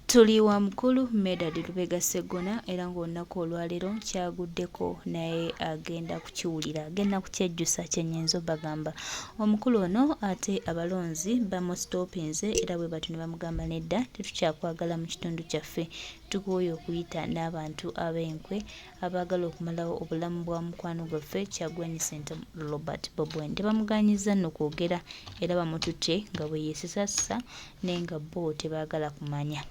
Tuli wa mukulu Medad Lubega Sseggona era ng'olunaku olwaleero kyaguddeko naye agenda kukiwulira, agenda kukyejjusa kyennyinza bagamba. Omukulu ono ate abalonzi bamusitoopinze era bwe bati ne bamugamba nedda tetukyakwagala mu kitundu kyaffe, tukooye okuyita n'abantu ab'enkwe abaagala okumalawo obulamu bwa mukwano gwaffe Kyagulanyi Ssentamu Robert Bobi Wine. Tebamugaanyizza nno kwogera era bamututte nga bwe yeesisassa naye nga bo tebaagala kumanya.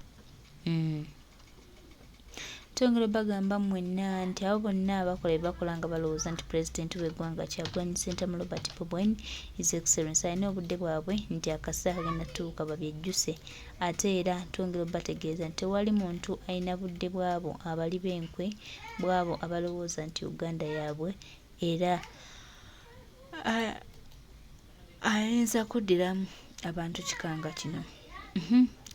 Twongera bagamba mwenna nti abo bonna abakola bye bakola nga balowooza nti pulezidenti w'eggwanga Kyagulanyi Ssentamu Robert Bobi Wine His Excellency alina obudde bwabwe nti akaseera kagenda tuuka babyejjuse. Ate era twongera bategeeza nti tewali muntu alina budde bwabo abali b'enkwe bwabo abalowooza nti Uganda yaabwe era ayinza kuddiramu abantu kikanga kino.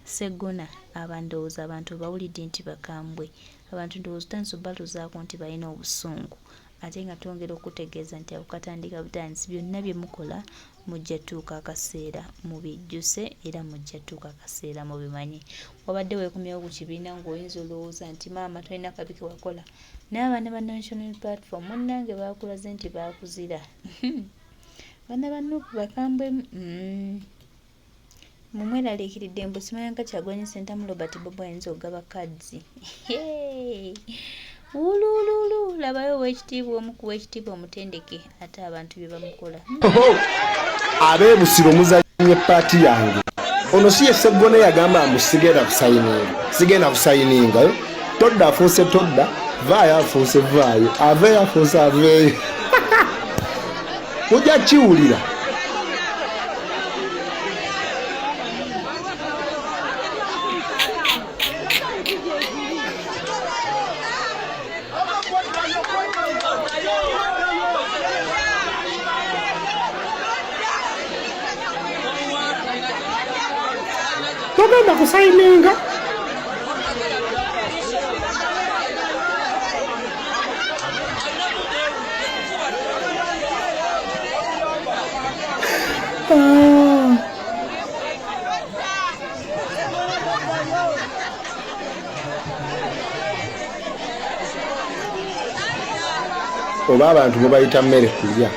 Sseggona abandowooza abantu bawulidde nti bakambwe, abantu ndowooza tanso balozaako nti balina obusungu, ate nga twongera okutegeeza nti akukatandika butandisi byonna bye mukola mujja tuuka akaseera mubyejjuse era mujja tuuka akaseera mubimanyi. Wabadde weekumyewo ku kibiina ng'oyinza olowooza nti maama tolina kabi ke wakola, n'abaana ba National Platform munnange baakulaze nti baakuzira. Baana bannuku bakambwe mumweraliikiridde mbu simanyanga Kyagulanyi Ssentamu Robert Bobi Wine ayinza okugaba kadzi. Wuluululu labayo oweekitiibwa omu ku weekitiibwa omutendeke ate abantu bye bamukola. Ab'ebusiro muzannye paati yange ono si ye Sseggona yagamba mbu sigenda kusayininga todda afuuse todda, vaayo afuuse vaayo, aveeyo afuuse aveeyo. Mujja kiwulira. Togenda kusayininga. Oba abantu mubayita mmere kulya,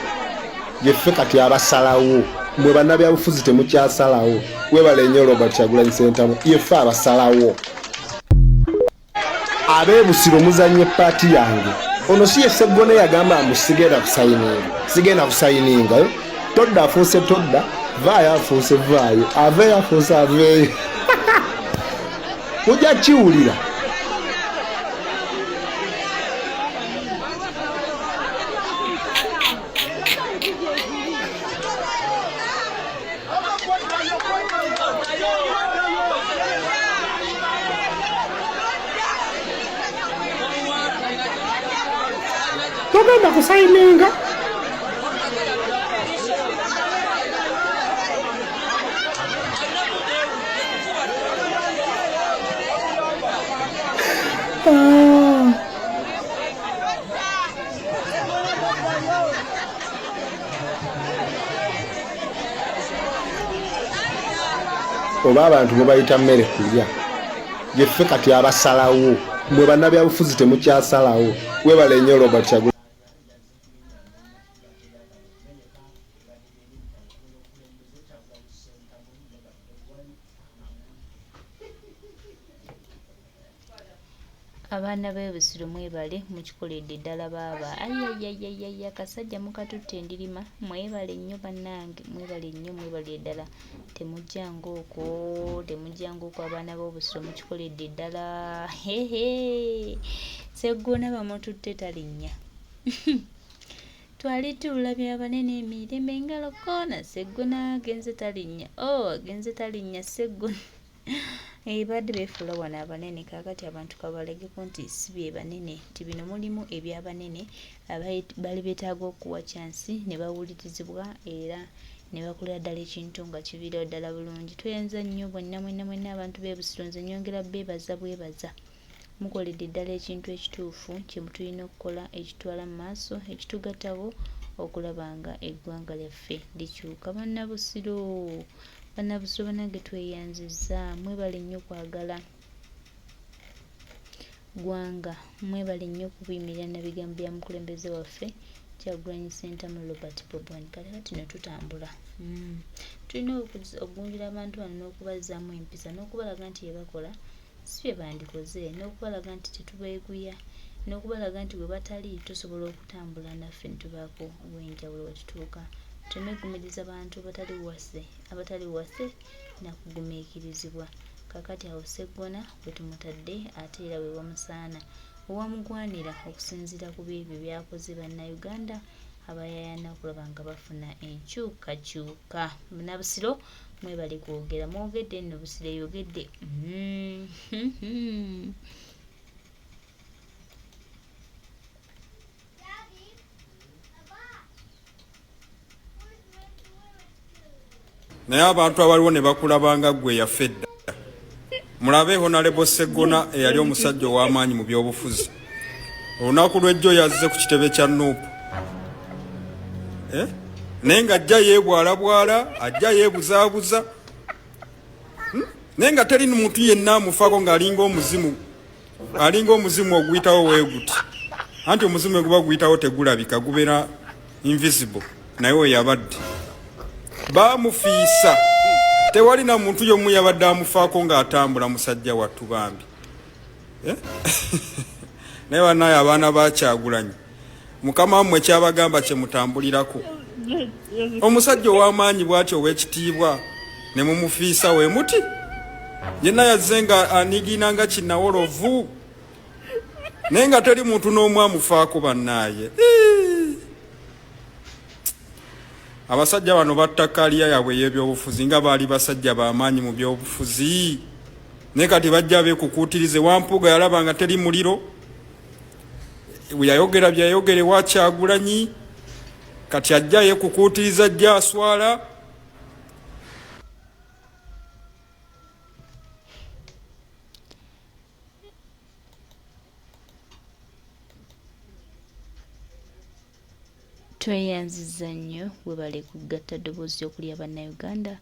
yeffe kati abasalawo mwe bannabyabufuzi temukyasalawo. Webale nnyo Robert Kyagulanyi Ssentamu, yeffe abasalawo. Ab'ebusiro muzannye paati yange ono si ye Sseggona yagamba mbu sigenda kusayininga todda afuuse todda, vaayo afuuse vaayo, aveeyo afuuse aveeyo. Mujja kiwulira. Togenda kusayininga. Oba abantu mubayita mmere kulya, yeffe kati abasalawo mwe bannabyabufuzi temukyasalawo. Webale nnyo Robert Kyagulanyi. Abaana b'ebusiro mwebale mukikoledde ddala baaba. Ayayayayaya kasajja mukatutte endirima. Mwebale nnyo bannange, mwebale nnyo, mwebale ddala. Temujjanga okwo abaana b'obusiro mukikoledde ddala. Sseggona bamututte talinnya. Twali tulabye abanene emirembe engalo koona, Sseggona agenze talinnya. Agenze talinnya Sseggona. Badde beefuula wano abanene kaakati abantu kabalegeko nti si bye banene, nti bino mulimu eby'abanene bali beetaaga okuwa kyansi ne bawulirizibwa era ne bakolera ddala ekintu nga kiviirawo ddala bulungi. Tweyanza nnyo bonna mwenna abantu b'ebusiro, nze nyongera bwebaza. Mukoledde ddala ekintu ekituufu kye tulina okukola ekitwala mu maaso ekitugattawo okulaba nga eggwanga lyaffe likyuka. Bannabusiro bannange tweyanzizza, mwebale nnyo kwagala. ggwanga mwebale nnyo okubuyimirira na bigambo bya mukulembeze waffe Kyagulanyi Ssentamu Robert Boboni. Kati ne tutambula tulina okugunjula abantu bano n'okubazzaamu empisa n'okubalaga nti yebakola si bye bandikoze n'okubalaga nti tetubeeguya n'okubalaga nti bwe batali tusobola okutambula naffe netubaako obwenjawulo wetutuuka. Tumegumiriza abantu abatali wase nakugumiikirizibwa. Kakati awo Sseggona bwe tumutadde ate era we wamusaana owamugwanira okusinziira ku byebyo byakoze bannayuganda abayayana okulaba nga bafuna enkyukakyuka. Nabusiro mwebale kwogera mwogedde nno Busiro yogedde. naye abantu abaliwo ne bakulabanga gwe yaffe dda. Mulabe Honorable Sseggona eyali omusajja ow'amaanyi mu byobufuzi. Olunaku lw'ejjo yazze ku kitebe kya Nuupu. Naye ng'ajja yeebwalabwala, ajja yeebuzaabuza. Naye nga teri muntu yenna amufaako ng'alinga omuzimu oguyitawo weeguti. Anti omuzimu eguba guyitawo tegulabika, gubeera invisible. Naye we yabadde. Baamufiisa. Tewali na muntu y'omu yabadde amufaako ng'atambula musajja wattu bambi. Naye bannaye abaana ba Kyagulanyi, Mukama wammwe kyabagamba kye mutambulirako. Omusajja ow'amaanyi bw'atyo ow'ekitiibwa ne mumufiisa we muti. Yenna yazze nga aniigina nga kinnawolovu. Naye nga teri muntu n'omu amufaako bannaaye. Abasajja bano batta kaliya yaabwe y'ebyobufuzi nga baali basajja b'amaanyi mu byobufuzi. Naye kati bajja beekukuutirize. Wampuuga yalaba nga teri muliro. Yayogera byayogere wa Kyagulanyi. Kati ajja yeekukuutiriza ajja aswala. Tweyanziza nnyo webale kugatta ddoboozi okulya bannayuganda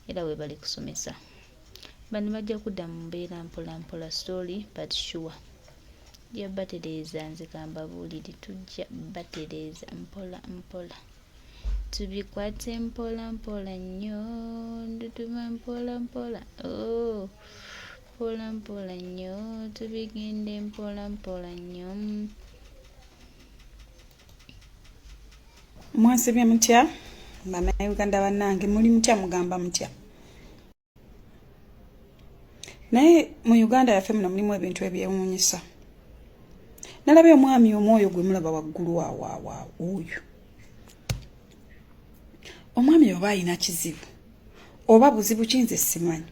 era webale kusomesa. Bano bajja kudda mu mbeera mpola story but sure. Tujja batereeza nze kambabuulire, tujja batereeza mpola. Tubikwate mpola nnyo, ndutuma mpola. Mpola nnyo, tubigende mpola nnyo. Mwasibye mutya bannayuganda bannange, muli mutya mugamba mutya? Naye mu Uganda yaffe muno mulimu ebintu ebyewuunyisa. Nalabye omwami omwoyo gwe mulaba waggulu oyo. Omwami oba alina kizibu oba buzibu ki nze simanyi.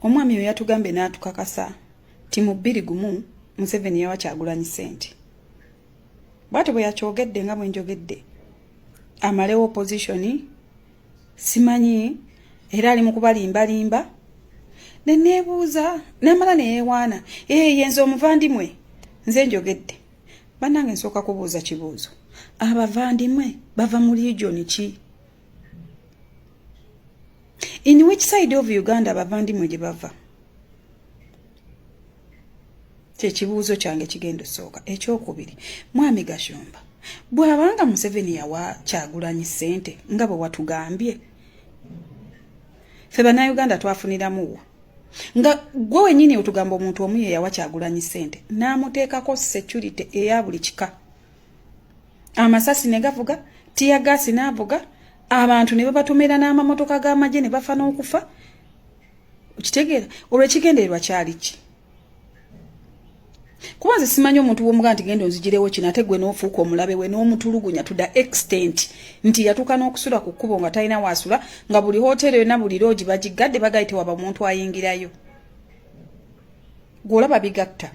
Omwami oyo yatugambe n'atukakasa ti mu 2021 Museveni yawa Kyagulanyi ssente. Bw'atyo bwe yakyogedde nga bwe njogedde. Amalewo opposition simanyi era ali mu kubalimbalimba. Neneebuuza namala neyewaana yenze omuvandimwe nze njogedde. Bannange nsooka kubuuza kibuuzo. Abavandimwe bava mu region ki? In which side of Uganda abavandimwe gye bava? Kyekibuuzo kyange kigenda osooka. Ekyokubiri, Mwami Gashumba bw'abanga Museveni yawa Kyagulanyi ssente nga bwe watugambye, ffe bannayuganda twafuniramuwa nga gwe wennyini otugamba omuntu omu ye yawa Kyagulanyi ssente n'amuteekako security eya buli kika. Amasasi ne gavuga, tiyagasi n'avuga, abantu ne babatomera n'amamotoka g'amagye ne bafa n'okufa. Okitegeera olw'ekigendererwa kyali ki? Kuba nze simanyi omuntu w'omuga nti genda onzigirewo kino ate gwe n'ofuuka omulabe we n'omutulugunya to the extent nti yatuuka n'okusula ku kkubo nga talina waasula, nga buli hoteeri yonna buli loogi bagigadde bagayite waba omuntu ayingirayo. Gw'olaba bigatta.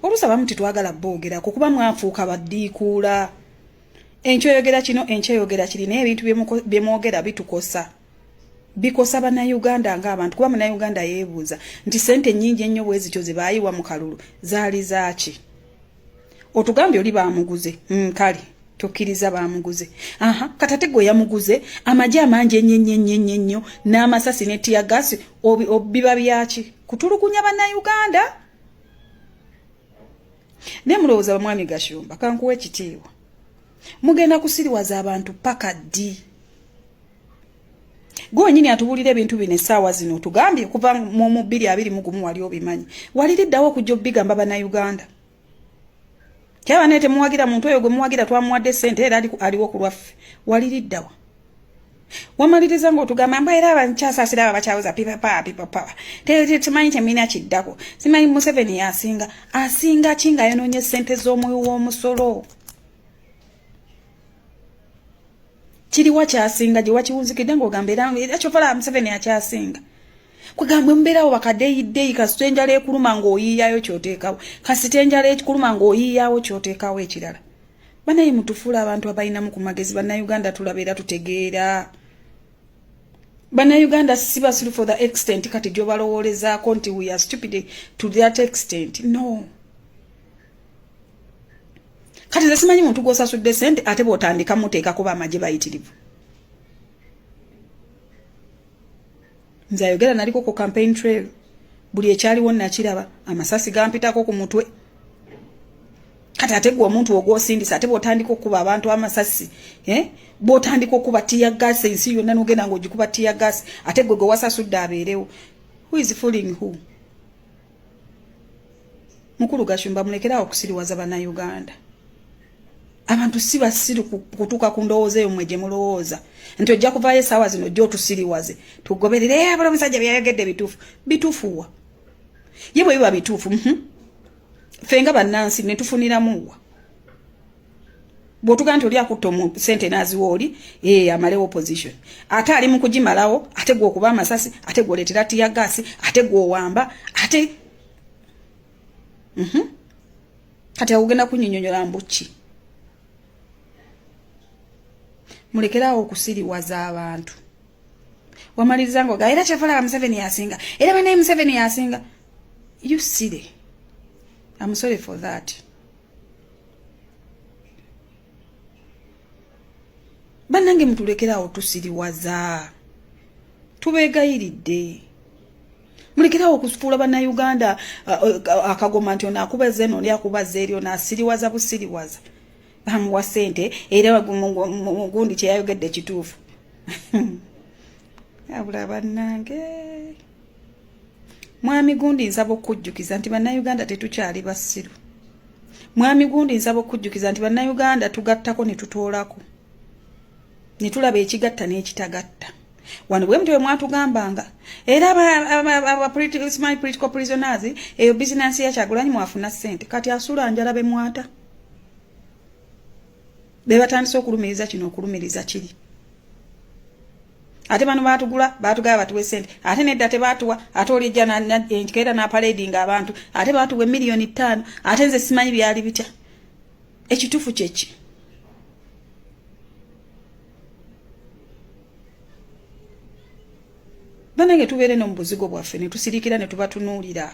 Oluusi abamu titwagala boogerako kuba mwafuuka baddiikuula. Enkyeyogera kino enkyeyogera kiri naye ebintu bye mwogera bitukosa. Bikosa bannayuganda ng'abantu kuba munnayuganda yeebuuza nti ssente nnyingi ennyo bwe zityo ze baayiwa mu kalulu zaali zaaki. Otugambye oli baamuguze kale tokkiriza bamuguze katate gwe yamuguze amaje amanje ennyo n'amasasi ne tear gas obiba byaki kutulukunya bannayuganda ne mulowooza bamwami Gashumba kankuwa ekitiibwa mugenda kusiriwaza abantu paka ddi gonyini atubulira ebintu bino essaawa zino tugambye kuva mu 2021 wali obimanyi waliriddawo okujja obigamba bannayuganda kyaba nete muwagira muntu oyo gwe muwagira twamuwadde ssente era aliwo ku lwaffe waliriddawa wamaliriza ng'otugamba mba era abankyasaasira abakyawoza pipa temanyi kyemina kiddako simanyi Museveni asinga ki nga yonoonye ssente z'omwoyo w'omusolo kiriwa kyasinga gye wakiwunzikidde ng'ogamba era kyovala Museveni akyasinga kwegambwe mbeerawo bakaddeyideyi kasita enjala ekuluma ng'oyiiyayo kyoteekawo kasita enjala ekuluma ng'oyiiyawo kyoteekawo ekirala banaye mutufuula abantu abalinamu ku magezi bannayuganda tulabeera tutegeera bannayuganda si basiru for the extent kati gy'obalowoolezaako nti we are stupid to that extent no kati ze simanyi muntu gw'osasudde ssente ate bw'otandika muteekako bamagye bayitirivu nze ayogera naliko ku campaign trail buli ekyaliwo nakiraba amasasi gampitako ku mutwe kati ate gwe omuntu ogw'osindisa ate bw'otandika okuba abantu amasasi bw'otandika okuba tear gas ensi yonna n'ogenda ng'ogikuba tear gas ate gwe wasasudde abeerewo who is fooling who mukulu Gashumba mulekerawo okusiriwaza bannayuganda abantu si basiru kutuuka ku ndowooza eyo mmwe gye mulowooza nti ojja kuvaayo essaawa zino gye otusiriwaze tugoberere abala omusajja byayogedde bituufuwa ye bwe biba bituufu ffe nga bannansi ne tufuniramuwa bw'otugaa nti oli akutta mu ssente n'aziwa oli amalewo opposition ate ali mu kugimalawo ate gwe okuba amasasi ate gwe oleetera tear gas ate gwe owamba ate kati akugenda kunyinyonyola mbuki mulekerawo okusiriwaza abantu wamaliriza ngoga era kyavala Museveni yasinga era banaye Museveni yasinga you silly I'm sorry for that bannange mutulekerawo tusiriwaza tubeegayiridde mulekerawo okufuula bannayuganda akagoma nti ono akubaze eno oli akubaze eri ono asiriwaza busiriwaza bamuwa ssente era mugundi kyeyayogedde kituufu abula bannange mwami gundi nsaba okujjukiza nti bannayuganda tetukyali basiru mwami gundi nsaba okujjukiza nti bannayuganda tugattako ne tutoolako ne tulaba ekigatta n'ekitagatta wano bwe mutwe mwatugambanga era political prisoners eyo bizinensi ya Kyagulanyi mwafuna ssente kati asula njala be mwata be batandise okulumiriza kino okulumiriza kiri ate bano batugaba batuwe ssente ate nedda tebatuwa ate olijja enkeera n'apaladinga abantu ate batuwe miliyoni 5 ate nze simanyi byali bitya ekituufu kyeki banange tubeere no mu buzigo bwaffe ne tusirikira ne tubatunuulira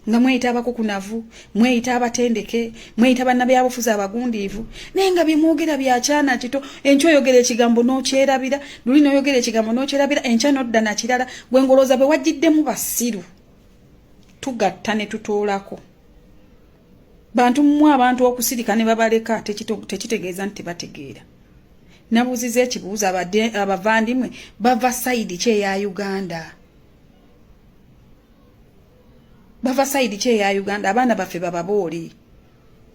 nga mweyita abakukunavu mweyita abatendeke mweyita bannabyabufuzi abagundiivu naye nga byemwogera byakyana kito enkya oyogera ekigambo n'okyerabira luli n'oyogera ekigambo n'okyerabira enkya n'odda na kirala gwe ngolooza bwe wajjiddemu basiru tugatta ne tutoolako bantu mmwe abantu okusirika ne babaleka tekitegeeza nti tebategeera nabuuziza ekibuuzo abavandimwe bava sayidi kyeya Uganda bava sayidi kyeya Uganda abaana baffe bababooli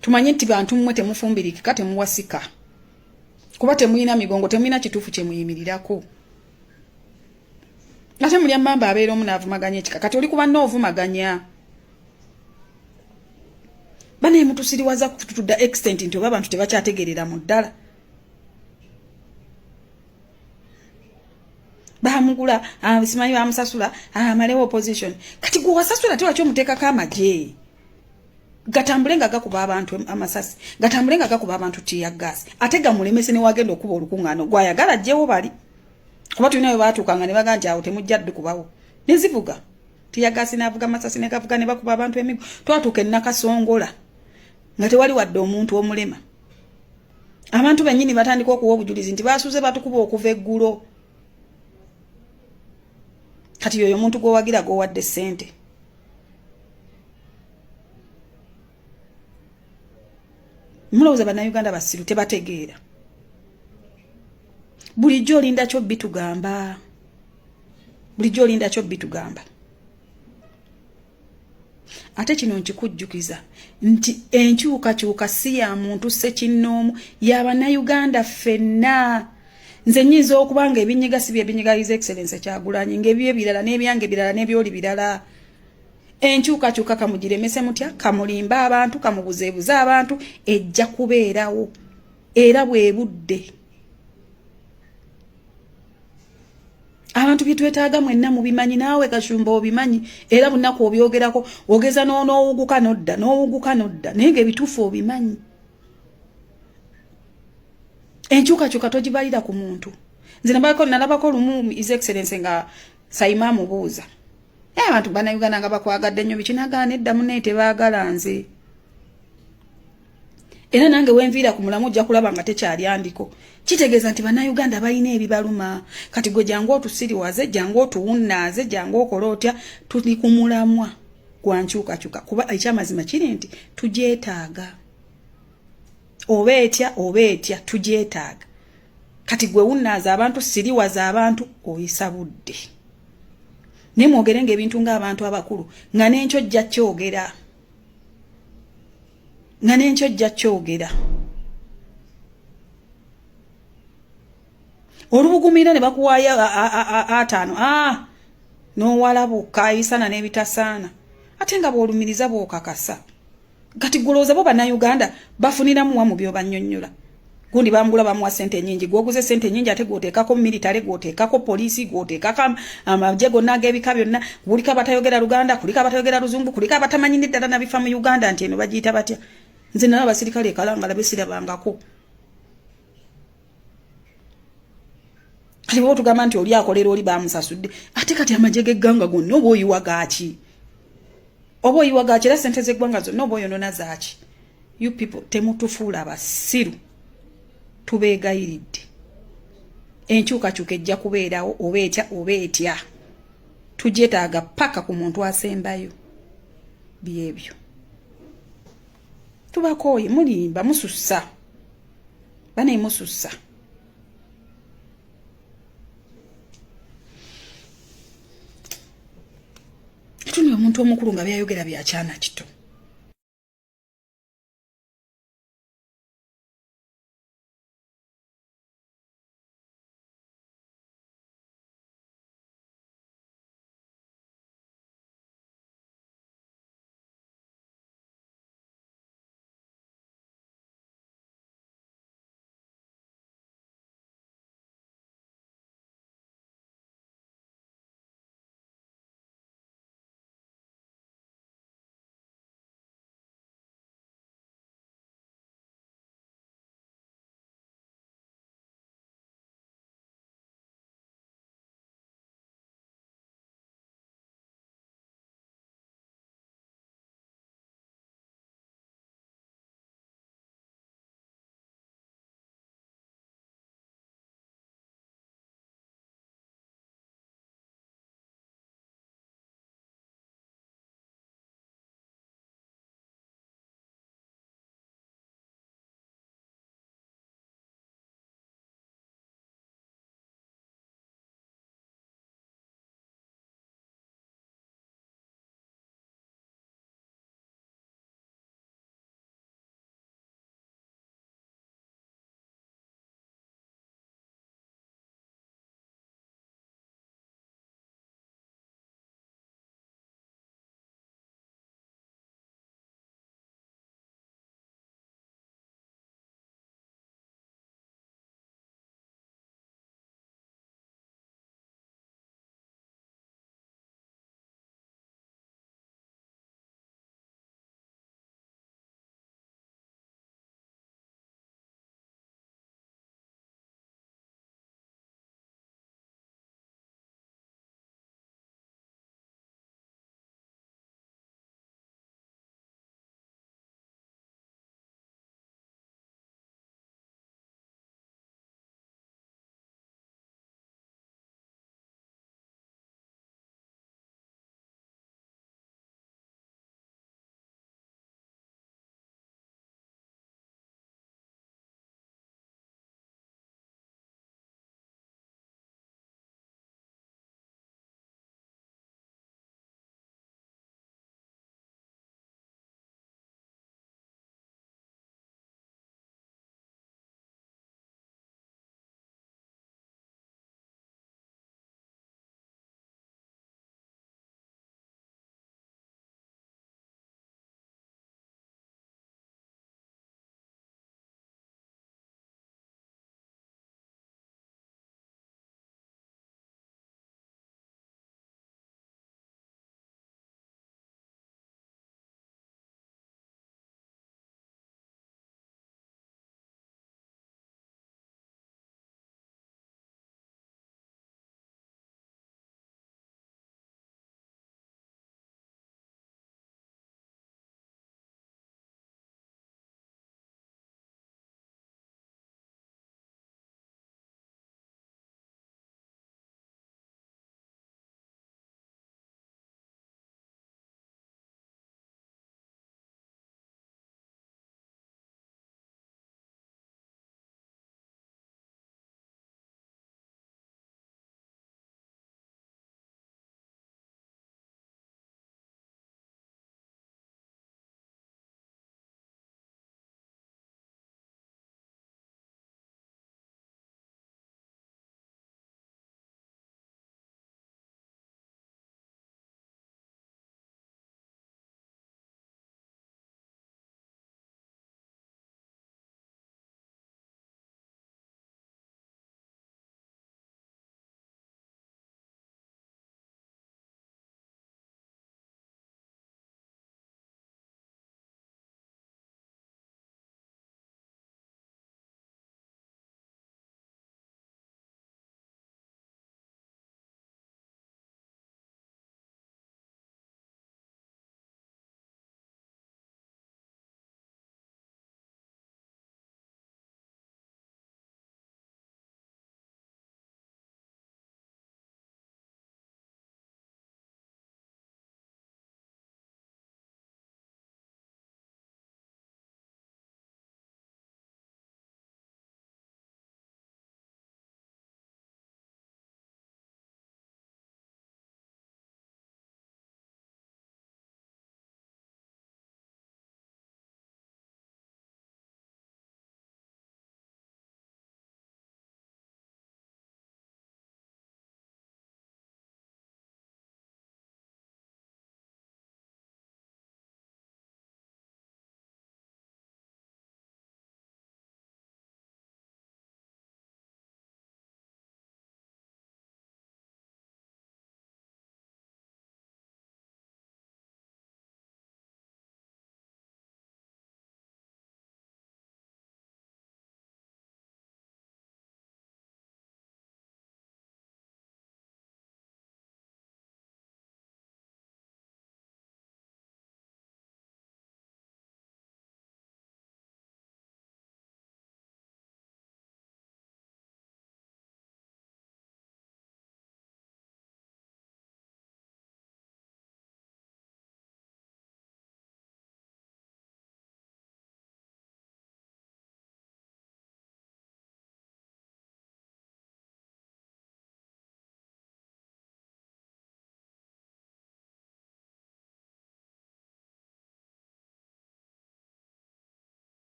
tumanye nti bantu mmwe temufumbirikika temuwasika kuba temulina migongo temulina kituufu kye muyimirirako ate mulya mmamba abeera omu n'avumaganya ekika kati oli kuba n'ovumaganya banaye mutusiriwaza kutudda extent nti oba abantu tebakyategerera mu ddala bahamugula simanyi bamusasula amalewo opposition kati gwe wasasula tewaki omuteekako amagye gatambule nga gakuba abantu amasasi gatambule nga gakuba abantu tear gas ate gamulemese ne wagenda okuba olukuŋŋaano gwayagala ajjewo bali kuba tulina we baatuukanga ne baga nti awo temujja ddi kubawo ne zivuga tear gas n'avuga amasasi ne gavuga ne bakuba abantu emigo twatuuka ennakasongola nga tewali wadde omuntu omulema abantu bennyini batandika okuwa obujulizi nti basuze batukuba okuva eggulo kati yoyo omuntu gwowagira gwowadde ssente mulowooza bannayuganda basiru tebategeera bulijjo olinda kyo bitugamba ate kino nkikujjukiza nti enkyukakyuka si ya muntu ssekinnoomu y'abannayuganda ffenna nze nnyinza okuba nga ebinyiga si bye binyiga His Excellency Kyagulanyi ng'ebyo ebirala n'ebyange birala n'ebyoli birala enkyukakyuka kamugiremese mutya kamulimba abantu kamubuzeebuze abantu ejja kubeerawo era bwe budde abantu bitwetaaga mwenna mubimanyi naawe Kashumba obimanyi era bunaku obyogerako ogeza n'owuguka nodda naye ng'ebituufu obimanyi enkyukakyuka togibalira ku muntu nze nalabako lumu His Excellency nga Sayima amubuuza abantu bannayuganda nga bakwagadde nnyo bikinagaana eddamu naye tebaagala nze era nange wenviira ku mulamu ojja kulaba nga tekyaliandiko kitegeeza nti bannayuganda balina ebibaluma kati gwe jangu otusiriwaze jangu otuwunnaaze jangu okola otya tuli ku mulamwa gwa nkyukakyuka kuba ekyamazima kiri nti tugyetaaga oba etya tugyetaaga kati gwe wunnaaza abantu siriwaza abantu oyisa budde ne mwogere ng'ebintu ng'abantu abakulu nga n'enkyo jja kyogera olubugumira ne bakuwaayo 5 n'owalabukka ebisaana n'ebitasaana ate nga bw'olumiriza bw'okakasa kati golooza bo bannayuganda bafuniramu wamu by'obannyonnyola gundi bamugula bamuwa ssente nnyingi gwoguze ssente nnyingi ate gwoteekako militale gwoteekako poliisi gwoteekako amagye gonna ag'ebika byonna kuliko abatayogera Luganda kuliko abatayogera Luzungu kuliko abatamanyi n'eddala nabifa mu Uganda nti eno bagiyita batya nze nalaba abasirikale ekalangala besirabangako kati bwe tugamba nti oli akolera oli bamusasudde ate kati amagye g'egganga gonna oba oyiwa gaaki era ssente z'eggwanga zonna oba oyonona zaaki you people temutufuula abasiru tubeegayiridde enkyukakyuka ejja kubeerawo oba etya tugyetaaga paka ku muntu asembayo byebyo tubakooye mulimba musussa bane musussa tuni omuntu omukulu nga byayogera byakyana kito